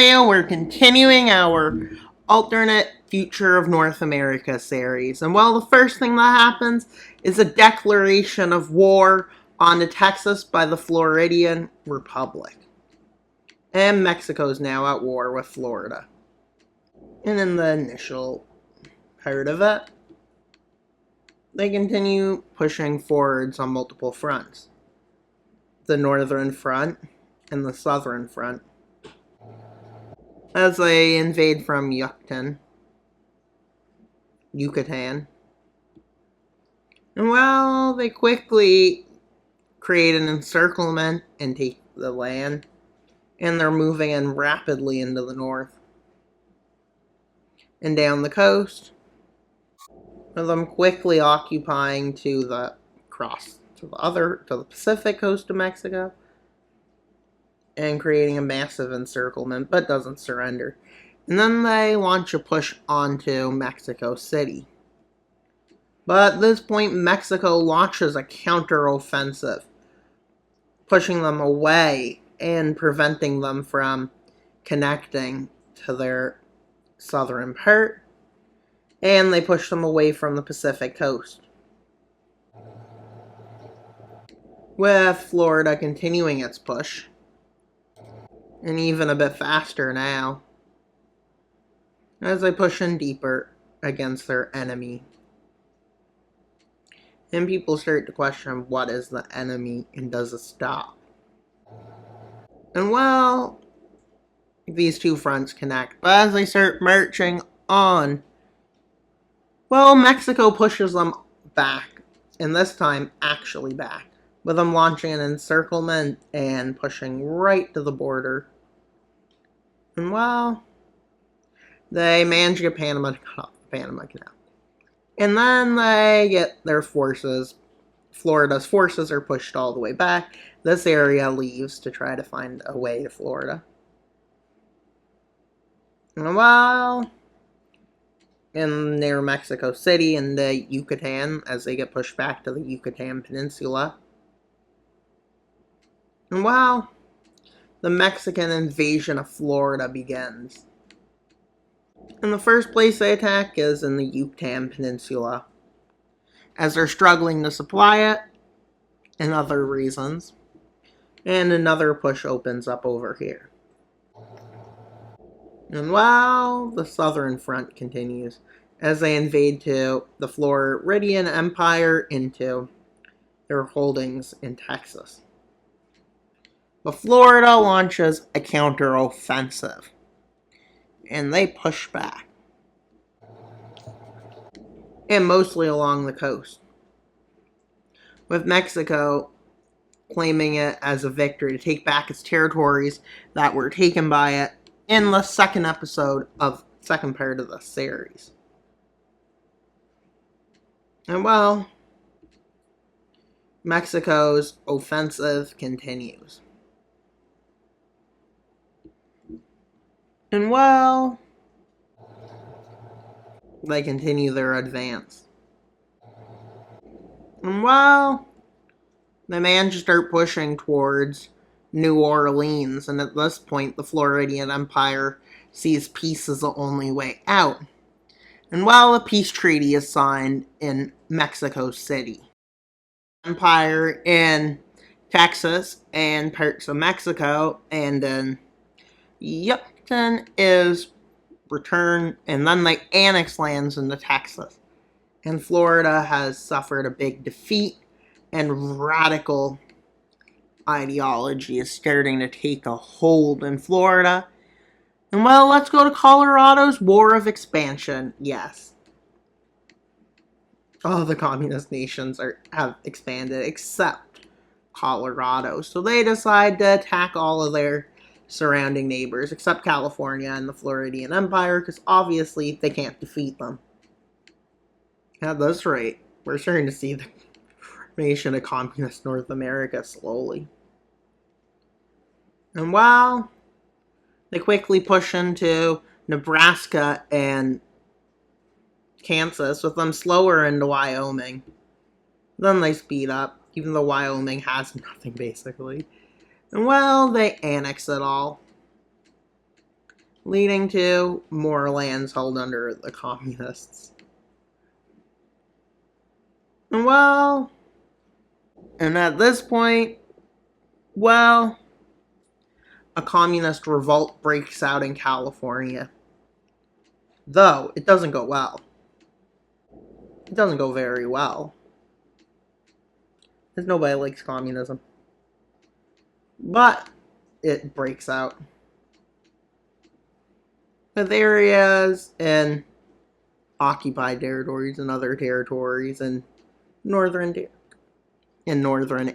video, we're continuing our alternate future of North America series. And well, the first thing that happens is a declaration of war on Texas by the Floridian Republic. And Mexico's now at war with Florida. And in the initial part of it, they continue pushing forwards on multiple fronts. The northern front and the southern front, as they invade from Yucatan. And well, they quickly create an encirclement and take the land, and they're moving in rapidly into the north and down the coast, with them quickly occupying to the Pacific coast of Mexico, and creating a massive encirclement, but doesn't surrender. And then they launch a push onto Mexico City. But at this point, Mexico launches a counteroffensive, pushing them away and preventing them from connecting to their southern part, and they push them away from the Pacific coast, with Florida continuing its push, and even a bit faster now, as they push in deeper against their enemy. And people start to question, what is the enemy, and does it stop? And well, these two fronts connect, but as they start marching on, well, Mexico pushes them back, and this time actually back, with them launching an encirclement and pushing right to the border. And well, they manage to get Panama to cut off the Panama Canal. And then they get their forces. Florida's forces are pushed all the way back. This area leaves to try to find a way to Florida. And well, near Mexico City and the Yucatan, as they get pushed back to the Yucatan Peninsula. And well, the Mexican invasion of Florida begins. And the first place they attack is in the Yucatan Peninsula, as they're struggling to supply it, and other reasons. And another push opens up over here. And well, the southern front continues, as they invade to the Floridian Empire into their holdings in Texas. But Florida launches a counteroffensive, and they push back, and mostly along the coast, with Mexico claiming it as a victory to take back its territories that were taken by it in the second part of the series. And well, Mexico's offensive continues. And well, they continue their advance. And well, they manage to start pushing towards New Orleans, and at this point, the Floridian Empire sees peace as the only way out. And well, a peace treaty is signed in Mexico City. Empire in Texas and parts of Mexico, and then Yucatan is returned, and then they annex lands into Texas. And Florida has suffered a big defeat, and radical ideology is starting to take a hold in Florida. And well, let's go to Colorado's War of Expansion. Yes. All the communist nations have expanded except Colorado. So they decide to attack all of their surrounding neighbors, except California and the Floridian Empire, because obviously they can't defeat them. At this rate, we're starting to see the formation of communist North America slowly. And while they quickly push into Nebraska and Kansas, with them slower into Wyoming, then they speed up, even though Wyoming has nothing basically. And well, they annex it all. leading to more lands held under the communists. And at this point, a communist revolt breaks out in California. Though, it doesn't go well. It doesn't go very well. Because nobody likes communism. But it breaks out. With areas in occupied territories and other territories and northern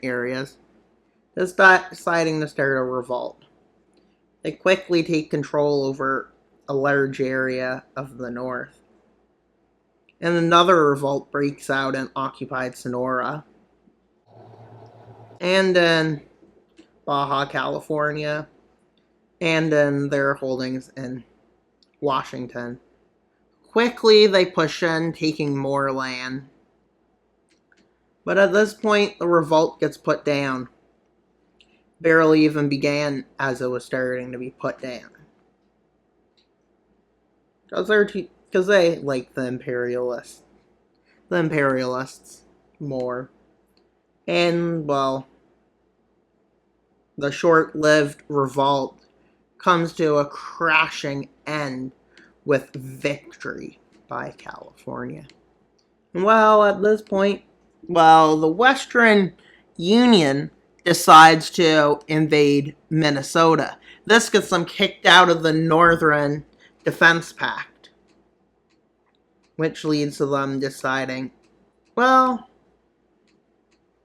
areas, deciding to start a revolt. They quickly take control over a large area of the north. And another revolt breaks out in occupied Sonora. And in Baja California. And in their holdings in Washington. Quickly they push in, taking more land. But at this point, the revolt gets put down. Barely even began as it was starting to be put down. Because they like the imperialists more. And, the short-lived revolt comes to a crashing end with victory by California. And, at this point, the Western Union decides to invade Minnesota. This gets them kicked out of the Northern Defense Pact, which leads to them deciding,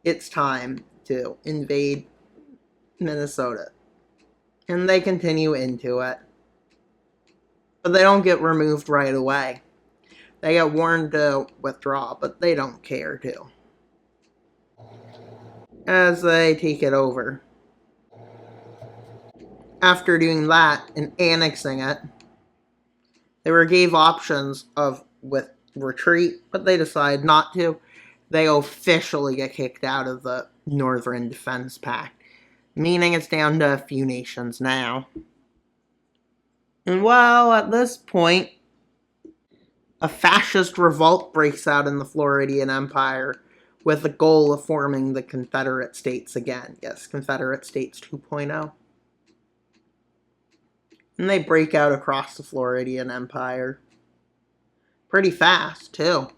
it's time to invade Minnesota. And they continue into it. But they don't get removed right away. They get warned to withdraw, but they don't care to. As they take it over. After doing that and annexing it, they were gave options with retreat, but they decide not to. They officially get kicked out of the Northern Defense Pact, meaning it's down to a few nations now. And at this point, a fascist revolt breaks out in the Floridian Empire with the goal of forming the Confederate States again. Yes, Confederate States 2.0. And they break out across the Floridian Empire. Pretty fast, too.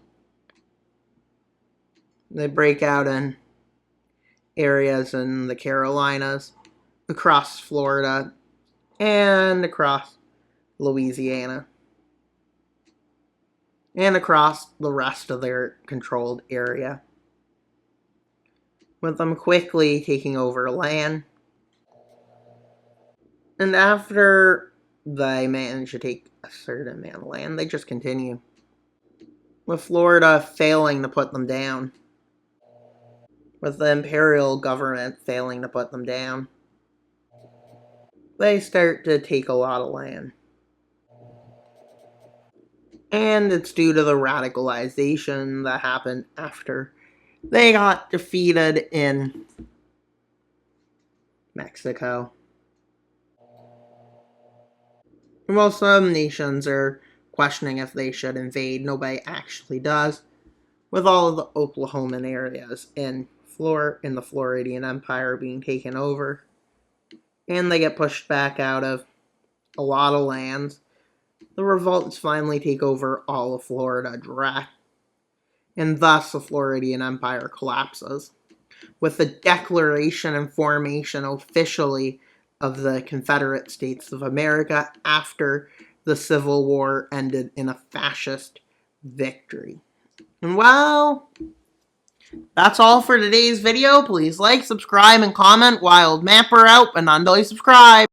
They break out in areas in the Carolinas, across Florida, and across Louisiana. And across the rest of their controlled area. With them quickly taking over land. And after they manage to take a certain amount of land, they just continue. With Florida failing to put them down. With the imperial government failing to put them down. They start to take a lot of land. And it's due to the radicalization that happened after they got defeated in Mexico. Well, some nations are questioning if they should invade. Nobody actually does. With all of the Oklahoman areas in the Floridian Empire being taken over. And they get pushed back out of a lot of lands. The revolts finally take over all of Florida direct. And thus the Floridian Empire collapses. With the declaration and formation officially of the Confederate States of America after the Civil War ended in a fascist victory. And that's all for today's video. Please like, subscribe, and comment. Wild Mapper out, and until you subscribe.